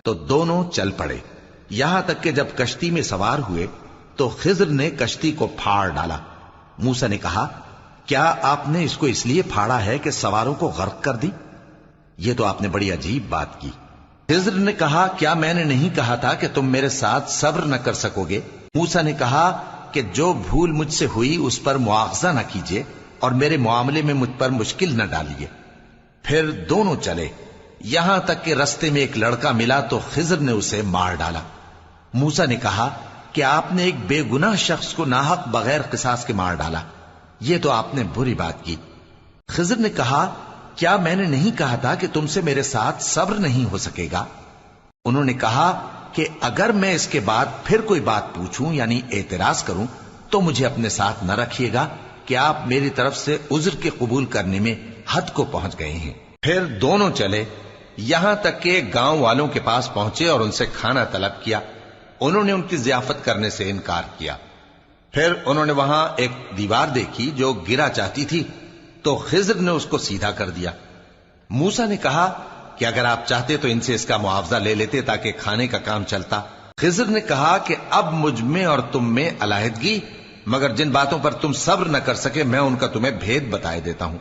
تو دونوں چل پڑے، یہاں تک کہ جب کشتی میں سوار ہوئے تو خضر نے کشتی کو پھاڑ ڈالا۔ موسیٰ نے کہا، کیا آپ نے اس کو اس لیے پھاڑا ہے کہ سواروں کو غرق کر دی؟ یہ تو آپ نے بڑی عجیب بات کی۔ خضر نے کہا، کیا میں نے نہیں کہا تھا کہ تم میرے ساتھ صبر نہ کر سکو گے؟ موسیٰ نے کہا کہ جو بھول مجھ سے ہوئی اس پر مواخذہ نہ کیجیے اور میرے معاملے میں مجھ پر مشکل نہ ڈالیے۔ پھر دونوں چلے، یہاں تک کہ رستے میں ایک لڑکا ملا تو خضر نے اسے مار ڈالا۔ موسیٰ نے کہا کہ آپ نے ایک بے گناہ شخص کو ناحق بغیر قصاص کے مار ڈالا، یہ تو آپ نے بری بات کی۔ خضر نے کہا، کیا میں نے نہیں کہا تھا کہ تم سے میرے ساتھ صبر نہیں ہو سکے گا؟ انہوں نے کہا کہ اگر میں اس کے بعد پھر کوئی بات پوچھوں یعنی اعتراض کروں تو مجھے اپنے ساتھ نہ رکھیے گا کہ آپ میری طرف سے عذر کے قبول کرنے میں حد کو پہنچ گئے ہیں۔ پھر دونوں چلے، یہاں تک کہ گاؤں والوں کے پاس پہنچے اور ان سے کھانا طلب کیا۔ انہوں نے ان کی ضیافت کرنے سے انکار کیا۔ پھر انہوں نے وہاں ایک دیوار دیکھی جو گرا چاہتی تھی تو خضر نے اس کو سیدھا کر دیا۔ موسیٰ نے کہا کہ اگر آپ چاہتے تو ان سے اس کا معاوضہ لے لیتے تاکہ کھانے کا کام چلتا۔ خضر نے کہا کہ اب مجھ میں اور تم میں علیحدگی، مگر جن باتوں پر تم صبر نہ کر سکے میں ان کا تمہیں بھید بتائے دیتا ہوں۔